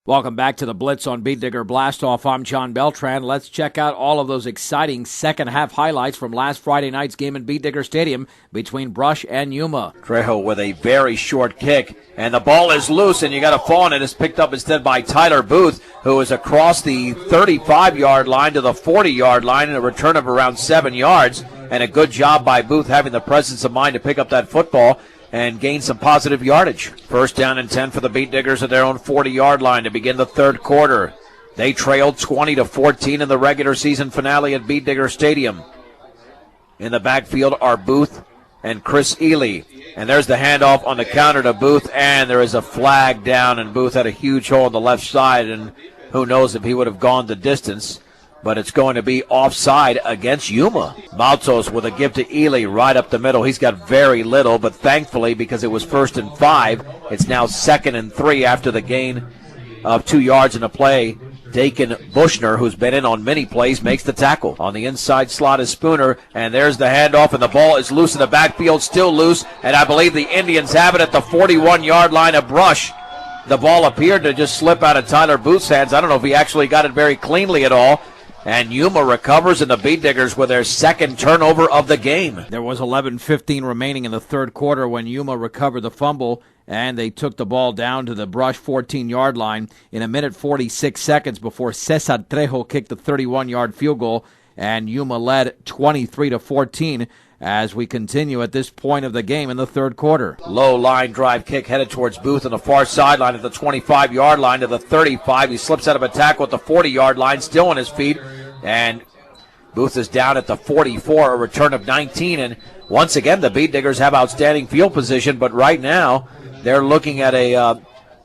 Welcome back to the Blitz on Beat Digger Blastoff. I'm John Beltran. Let's check out all of those exciting second-half highlights from last Friday night's game in Beat Digger Stadium between Brush and Yuma. Trejo with a very short kick, and the ball is loose, and you got a fall, and it is picked up instead by Tyler Booth, who is across the 35-yard line to the 40-yard line in a return of around 7 yards, and a good job by Booth having the presence of mind to pick up that football and gain some positive yardage. First down and 10 for the Beat Diggers at their own 40-yard line to begin the third quarter. They trailed 20-14 in the regular season finale at Beat Digger Stadium. In the backfield are Booth and Chris Ely. And there's the handoff on the counter to Booth, and there is a flag down, and Booth had a huge hole on the left side, and who knows if he would have gone the distance. But it's going to be offside against Yuma. Maltos with a give to Ely right up the middle. He's got very little, but thankfully, because it was 1st and 5, it's now 2nd and 3 after the gain of 2 yards in a play. Dakin Bushner, who's been in on many plays, makes the tackle. On the inside slot is Spooner, and there's the handoff, and the ball is loose in the backfield, still loose, and I believe the Indians have it at the 41-yard line of Brush. The ball appeared to just slip out of Tyler Booth's hands. I don't know if he actually got it very cleanly at all. And Yuma recovers, and the Beat Diggers with their second turnover of the game. There was 11:15 remaining in the third quarter when Yuma recovered the fumble, and they took the ball down to the Brush 14-yard line in a minute 46 seconds before Cesar Trejo kicked the 31-yard field goal, and Yuma led 23-14 as we continue at this point of the game in the third quarter. Low line drive kick headed towards Booth on the far sideline at the 25-yard line to the 35. He slips out of a tackle at the 40-yard line, still on his feet, and Booth is down at the 44, a return of 19. And once again, the Beat Diggers have outstanding field position, but right now they're looking at a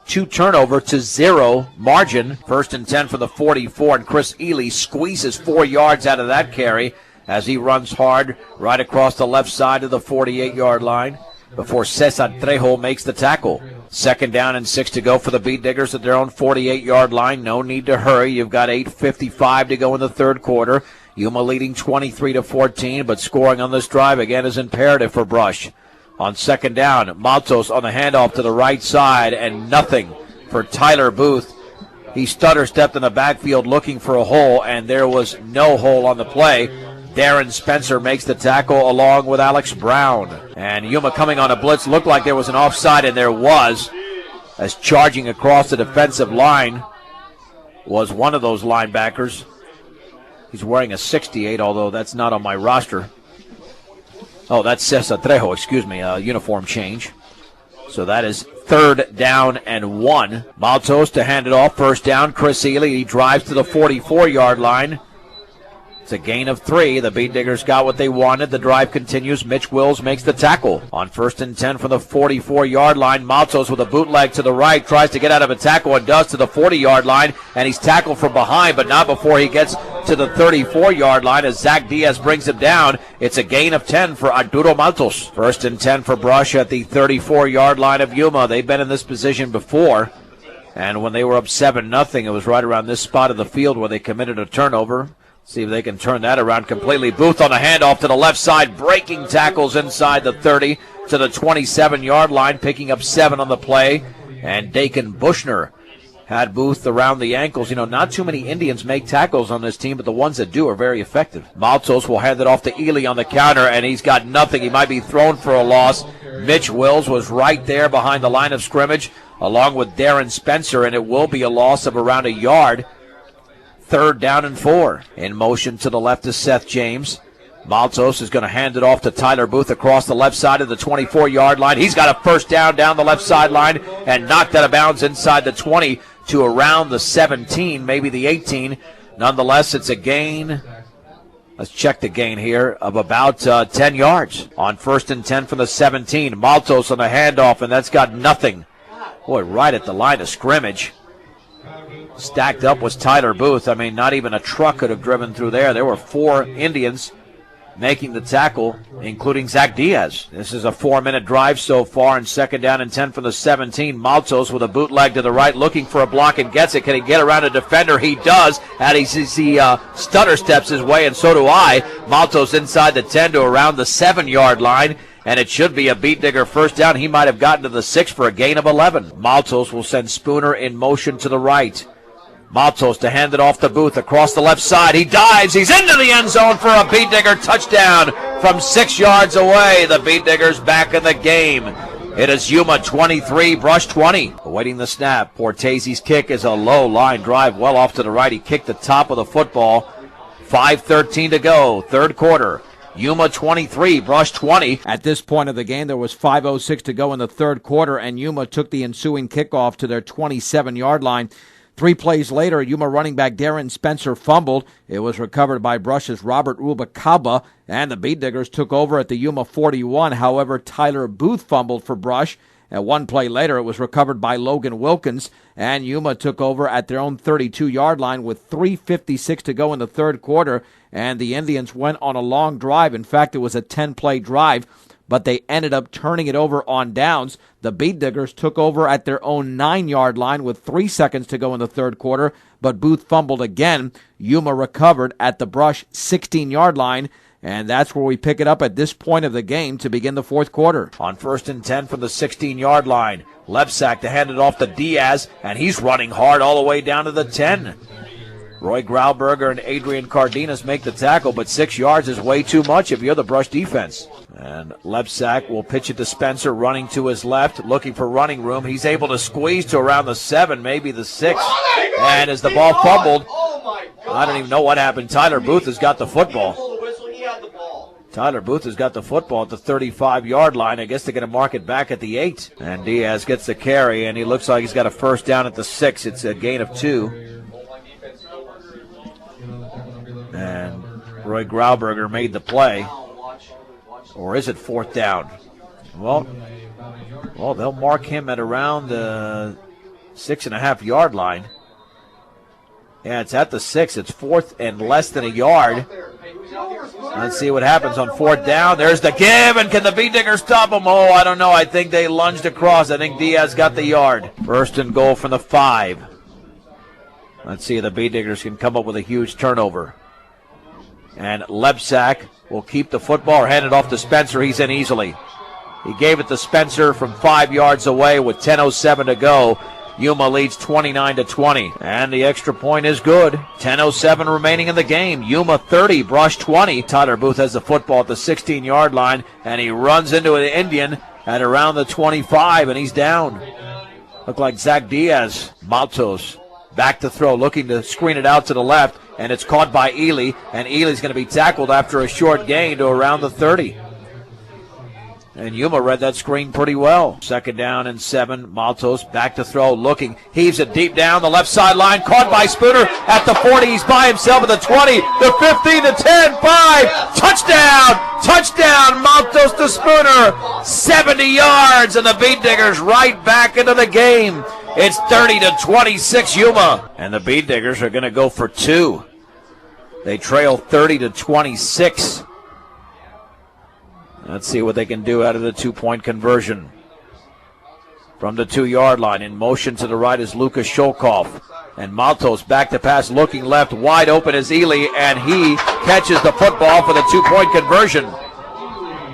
2-turnover-0 margin. 1st and 10 for the 44, and Chris Ely squeezes 4 yards out of that carry as he runs hard right across the left side of the 48-yard line before Cesar Trejo makes the tackle. 2nd down and 6 to go for the Beat Diggers at their own 48-yard line. No need to hurry. You've got 8:55 to go in the third quarter. Yuma leading 23-14, but scoring on this drive again is imperative for Brush. On 2nd down, Maltos on the handoff to the right side, and nothing for Tyler Booth. He stutter-stepped in the backfield looking for a hole, and there was no hole on the play. Darren Spencer makes the tackle along with Alex Brown. And Yuma coming on a blitz. Looked like there was an offside, and there was, as charging across the defensive line was one of those linebackers. He's wearing a 68, although that's not on my roster. Oh, that's Cesar Trejo, excuse me, uniform change. So that is 3rd down and 1. Maltos to hand it off, 1st down. Chris Ely, he drives to the 44-yard line. It's a gain of 3. The Beat Diggers got what they wanted. The drive continues. Mitch Wills makes the tackle. On 1st and 10 from the 44-yard line, Maltos with a bootleg to the right, tries to get out of a tackle and does to the 40-yard line, and he's tackled from behind, but not before he gets to the 34-yard line as Zach Diaz brings him down. It's a gain of 10 for Arturo Maltos. 1st and 10 for Brush at the 34-yard line of Yuma. They've been in this position before, and when they were up 7-0, it was right around this spot of the field where they committed a turnover. See if they can turn that around completely. Booth on the handoff to the left side, breaking tackles inside the 30 to the 27-yard line, picking up 7 on the play. And Dakin Bushner had Booth around the ankles. You know, not too many Indians make tackles on this team, but the ones that do are very effective. Maltos will hand it off to Ely on the counter, and he's got nothing. He might be thrown for a loss. Mitch Wills was right there behind the line of scrimmage, along with Darren Spencer, and it will be a loss of around a yard. 3rd down and 4. In motion to the left is Seth James. Maltos is going to hand it off to Tyler Booth across the left side of the 24-yard line. He's got a 1st down the left sideline and knocked out of bounds inside the 20 to around the 17, maybe the 18. Nonetheless, it's a gain. Let's check the gain here of about 10 yards. On 1st and 10 from the 17. Maltos on the handoff, and that's got nothing. Boy, right at the line of scrimmage. Stacked up was Tyler Booth. I mean, not even a truck could have driven through there. There were 4 Indians making the tackle, including Zach Diaz. This is a 4-minute drive so far, and 2nd down and 10 from the 17. Maltos with a bootleg to the right, looking for a block and gets it. Can he get around a defender? He does. And he stutter steps his way, and so do I. Maltos inside the 10 to around the 7-yard line. and it should be a Beat Digger first down. He might have gotten to the 6 for a gain of 11. Maltos will send Spooner in motion to the right. Maltos to hand it off to Booth across the left side. He dives. He's into the end zone for a Beat Digger touchdown from 6 yards away. The Beat Diggers back in the game. It is Yuma 23, Brush 20. Awaiting the snap. Portese's kick is a low line drive well off to the right. He kicked the top of the football. 5:13 to go, third quarter. Yuma 23, Brush 20. At this point of the game, there was 5:06 to go in the third quarter, and Yuma took the ensuing kickoff to their 27-yard line. 3 plays later, Yuma running back Darren Spencer fumbled. It was recovered by Brush's Robert Rubacaba, and the Beat Diggers took over at the Yuma 41. However, Tyler Booth fumbled for Brush. And 1 play later, it was recovered by Logan Wilkins, and Yuma took over at their own 32-yard line with 3:56 to go in the third quarter, and the Indians went on a long drive. In fact, it was a 10-play drive, but they ended up turning it over on downs. The Beat Diggers took over at their own 9-yard line with 3 seconds to go in the third quarter, but Booth fumbled again. Yuma recovered at the Brush 16-yard line, and that's where we pick it up at this point of the game to begin the fourth quarter. On 1st and 10 from the 16-yard line. Lebsack to hand it off to Diaz, and he's running hard all the way down to the 10. Roy Grauberger and Adrian Cardenas make the tackle, but 6 yards is way too much if you're the Brush defense. And Lebsack will pitch it to Spencer, running to his left, looking for running room. He's able to squeeze to around the 7, maybe the 6. And as the ball fumbled, I don't even know what happened. Tyler Booth has got the football. Tyler Booth has got the football at the 35-yard line. I guess they're going to mark it back at the 8. And Diaz gets the carry, and he looks like he's got a first down at the 6. It's a gain of 2. And Roy Grauberger made the play. Or is it 4th down? Well, they'll mark him at around the 6.5-yard line. Yeah, it's at the 6. It's 4th and less than a yard. Let's see what happens on 4th down. There's the give, and can the Beat Diggers stop him? Oh, I don't know. I think they lunged across. I think Diaz got the yard. 1st and goal from the 5. Let's see if the Beat Diggers can come up with a huge turnover. And Lebsack will keep the football or hand it off to Spencer. He's in easily. He gave it to Spencer from 5 yards away with 10:07 to go. Yuma leads 29-20, and the extra point is good. 10:07 remaining in the game. Yuma 30, Brush 20. Tyler Booth has the football at the 16-yard line, and he runs into an Indian at around the 25, and he's down. Looked like Zach Diaz. Maltos back to throw, looking to screen it out to the left, and it's caught by Ely, and Ely's going to be tackled after a short gain to around the 30. And Yuma read that screen pretty well. 2nd down and 7. Maltos back to throw, looking, heaves it deep down the left sideline, caught by Spooner at the 40. He's by himself at the 20, the 15, the 10, 5. Touchdown! Touchdown! Maltos to Spooner. 70 yards, and the Beat Diggers right back into the game. It's 30-26 Yuma. And the Beat Diggers are going to go for 2. They trail 30-26. Let's see what they can do out of the 2-point conversion. From the 2-yard line, in motion to the right is Lucas Sholkoff. And Maltos back to pass, looking left, wide open is Ely, and he catches the football for the 2-point conversion.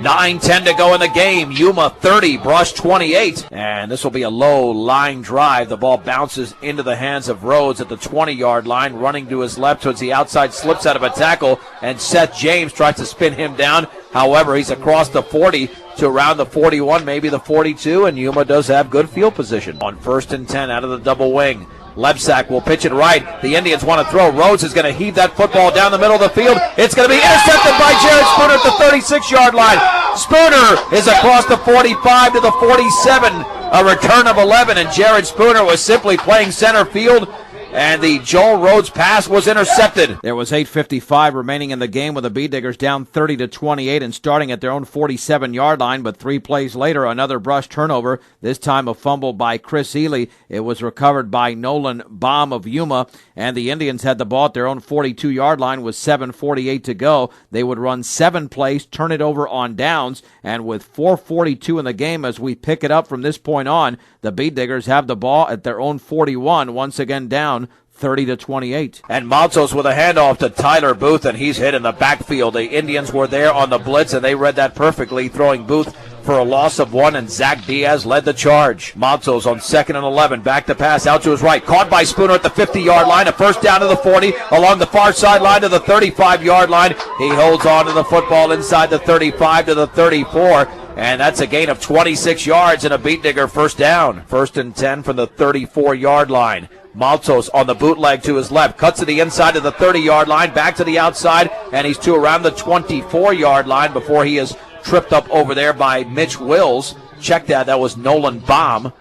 9:10 to go in the game. Yuma 30, Brush 28. And this will be a low line drive. The ball bounces into the hands of Rhodes at the 20-yard line, running to his left towards the outside, slips out of a tackle, and Seth James tries to spin him down. However, he's across the 40 to around the 41, maybe the 42, and Yuma does have good field position. On 1st and 10 out of the double wing. Lebsack will pitch it right. The Indians want to throw. Rhodes is going to heave that football down the middle of the field. It's going to be intercepted by Jared Spooner at the 36-yard line. Spooner is across the 45 to the 47. A return of 11, and Jared Spooner was simply playing center field, and the Joel Rhodes pass was intercepted. There was 8:55 remaining in the game with the Beat Diggers down 30-28 and starting at their own 47-yard line, but 3 plays later, another Brush turnover, this time a fumble by Chris Ely. It was recovered by Nolan Baum of Yuma, and the Indians had the ball at their own 42-yard line with 7:48 to go. They would run 7 plays, turn it over on downs, and with 4:42 in the game as we pick it up from this point on, the Beat Diggers have the ball at their own 41, once again down 30-28. And Maltos with a handoff to Tyler Booth, and he's hit in the backfield. The Indians were there on the blitz, and they read that perfectly, throwing Booth for a loss of 1, and Zach Diaz led the charge. Matos on 2nd and 11. Back to pass out to his right. Caught by Spooner at the 50-yard line. A first down to the 40. Along the far sideline to the 35-yard line. He holds on to the football inside the 35 to the 34. And that's a gain of 26 yards and a beat digger first down. 1st and 10 from the 34-yard line. Maltos on the bootleg to his left. Cuts to the inside of the 30-yard line. Back to the outside. And he's to around the 24-yard line before he is tripped up over there by Mitch Wills. Check that. That was Nolan Baum.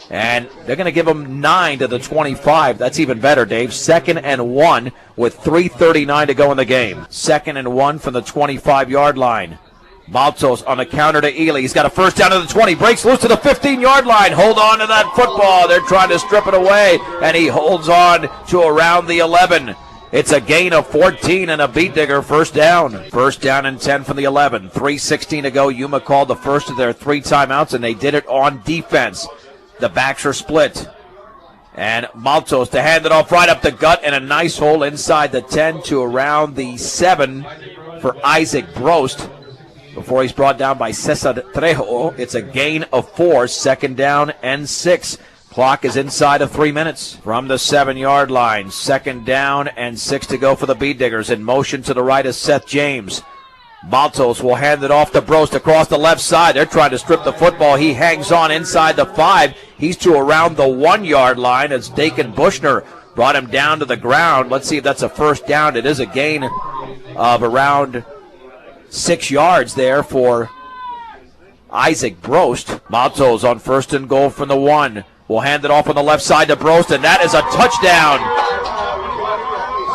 And they're going to give him 9 to the 25. That's even better, Dave. 2nd and 1 with 3:39 to go in the game. 2nd and 1 from the 25-yard line. Maltos on the counter to Ely. He's got a first down to the 20. Breaks loose to the 15-yard line. Hold on to that football. They're trying to strip it away. And he holds on to around the 11. It's a gain of 14 and a beat digger first down. 1st down and 10 from the 11. 3:16 to go. Yuma called the first of their 3 timeouts, and they did it on defense. The backs are split. And Maltos to hand it off right up the gut, and a nice hole inside the 10 to around the 7 for Isaac Brost. Before he's brought down by Cesar Trejo. It's a gain of 4, 2nd down and 6. Clock is inside of 3 minutes. From the 7-yard line, 2nd down and 6 to go for the Beat Diggers. In motion to the right is Seth James. Maltos will hand it off to Brost across the left side. They're trying to strip the football. He hangs on inside the 5. He's to around the 1-yard line as Dakin Bushner brought him down to the ground. Let's see if that's a first down. It is a gain of around 6 yards there for Isaac Brost. Maltos on 1st and goal from the 1. Will hand it off on the left side to Brost, and that is a touchdown.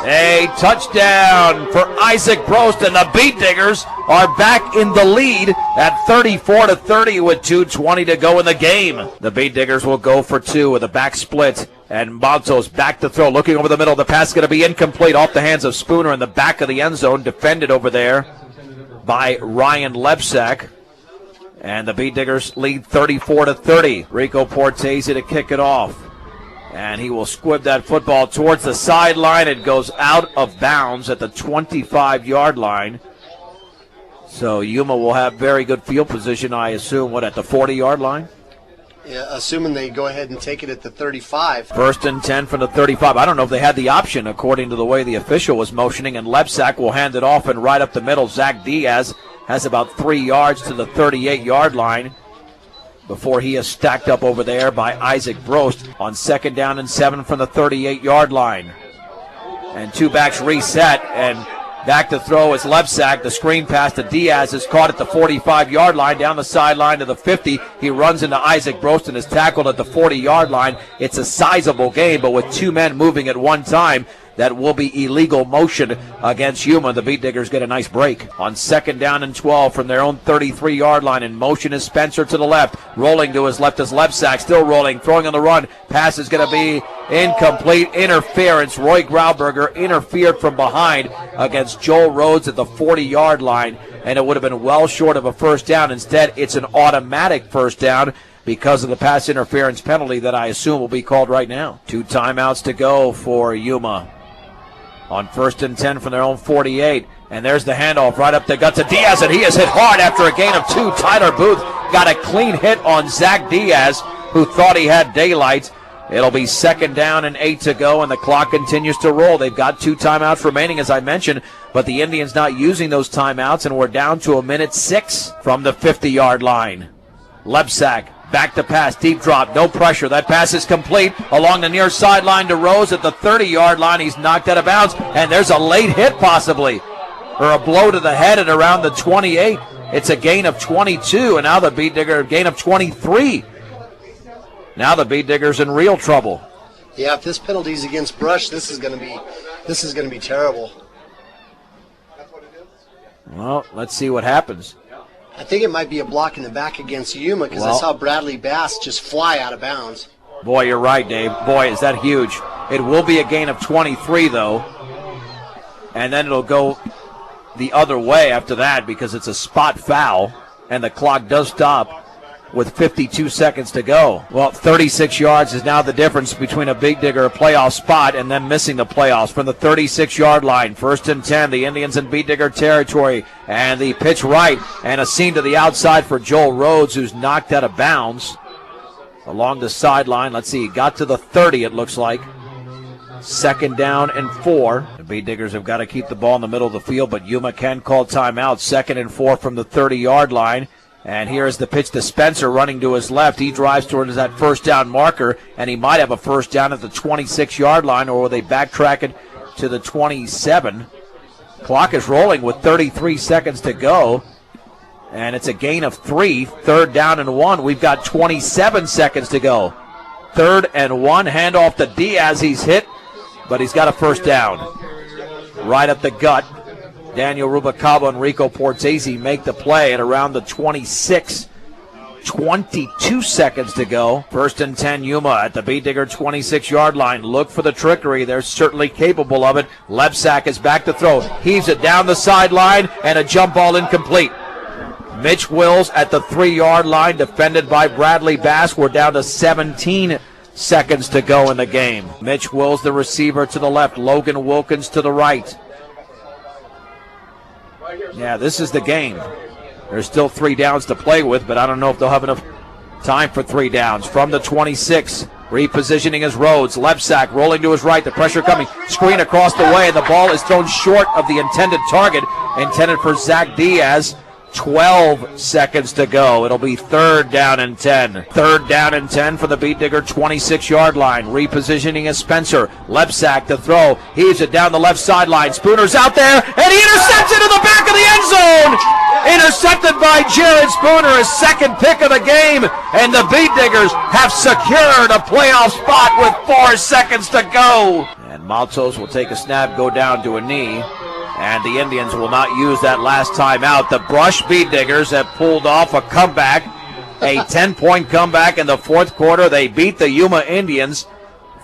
A touchdown for Isaac Brost, and the Beat Diggers are back in the lead at 34-30 with 2:20 to go in the game. The Beat Diggers will go for 2 with a back split, and Maltos back to throw, looking over the middle. The pass is going to be incomplete off the hands of Spooner in the back of the end zone, defended over there by Ryan Lebsack. And the Beat Diggers lead 34-30. Rico Portese to kick it off. And he will squib that football towards the sideline. It goes out of bounds at the 25-yard line. So Yuma will have very good field position, I assume, at the 40-yard line? Yeah, assuming they go ahead and take it at the 35. 1st and 10 from the 35. I don't know if they had the option according to the way the official was motioning. And Lebsack will hand it off, and right up the middle, Zach Diaz has about 3 yards to the 38-yard line before he is stacked up over there by Isaac Brost on 2nd down and 7 from the 38-yard line. And 2 backs reset, and back to throw is Lebsack. The screen pass to Diaz is caught at the 45-yard line, down the sideline to the 50. He runs into Isaac Brost and is tackled at the 40-yard line. It's a sizable game, but with 2 men moving at one time, that will be illegal motion against Yuma. The Beat Diggers get a nice break. On 2nd down and 12 from their own 33-yard line. In motion is Spencer to the left. Rolling to his left is Lebsack. Still rolling. Throwing on the run. Pass is going to be incomplete. Interference. Roy Grauberger interfered from behind against Joel Rhodes at the 40-yard line. And it would have been well short of a first down. Instead, it's an automatic first down because of the pass interference penalty that I assume will be called right now. 2 timeouts to go for Yuma. On 1st and 10 from their own 48. And there's the handoff right up the gut to Diaz, and he is hit hard after a gain of 2. Tyler Booth got a clean hit on Zach Diaz, who thought he had daylight. It'll be 2nd down and 8 to go, and the clock continues to roll. They've got 2 timeouts remaining, as I mentioned, but the Indians not using those timeouts, and we're down to 1:06 from the 50-yard line. Lebsack. Back to pass, deep drop, no pressure. That pass is complete along the near sideline to Rose at the 30-yard line. He's knocked out of bounds, and there's a late hit possibly, or a blow to the head at around the 28. It's a gain of 22, and now the Beat Digger gain of 23. Now the Beat Digger's in real trouble. Yeah, if this penalty's against Brush, this is going to be terrible. Well, let's see what happens. I think it might be a block in the back against Yuma because I saw Bradley Bass just fly out of bounds. Boy, you're right, Dave. Boy, is that huge. It will be a gain of 23, though. And then it'll go the other way after that because it's a spot foul, and the clock does stop with 52 seconds to go. Well, 36 yards is now the difference between a Big Digger playoff spot and them missing the playoffs. From the 36-yard line, 1st and 10, the Indians in Big Digger territory, and the pitch right, and a seam to the outside for Joel Rhodes, who's knocked out of bounds along the sideline. Let's see, he got to the 30, it looks like. 2nd down and 4. The Big Diggers have got to keep the ball in the middle of the field, but Yuma can call timeout. 2nd and 4 from the 30-yard line. And here's the pitch to Spencer running to his left. He drives towards that 1st down marker, and he might have a 1st down at the 26-yard line, or will they backtrack it to the 27? Clock is rolling with 33 seconds to go, and it's a gain of 3. 3rd down and 1. We've got 27 seconds to go. 3rd and 1. Handoff to Diaz. He's hit, but he's got a 1st down. Right up the gut. Daniel Rubalcaba and Rico Portese make the play at around the 26. 22 seconds to go. 1st and 10, Yuma at the Big Digger 26-yard line. Look for the trickery. They're certainly capable of it. Lebsack is back to throw. Heaves it down the sideline, and a jump ball incomplete. Mitch Wills at the 3-yard line, defended by Bradley Bass. We're down to 17 seconds to go in the game. Mitch Wills, the receiver, to the left. Logan Wilkins to the right. Yeah, this is the game. There's still 3 downs to play with, but I don't know if they'll have enough time for 3 downs. From the 26, repositioning his Rhodes. Lebsack rolling to his right, the pressure coming. Screen across the way, and the ball is thrown short of the intended target, intended for Zach Diaz. 12 seconds to go. It'll be 3rd down and 10. 3rd down and 10 for the Big Digger 26-yard line. Repositioning as Spencer. Lebsack to throw. Heaves it down the left sideline. Spooner's out there, and he intercepts it in the back of the end zone. Intercepted by Jared Spooner, his 2nd pick of the game, and the Big Diggers have secured a playoff spot with 4 seconds to go. And Maltos will take a snap, go down to a knee. And the Indians will not use that last time out. The Brush Big Diggers have pulled off a comeback, a 10-point comeback in the 4th quarter. They beat the Yuma Indians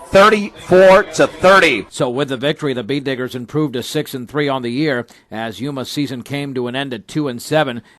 34-30. So with the victory, the Big Diggers improved to 6-3 on the year as Yuma's season came to an end at 2-7.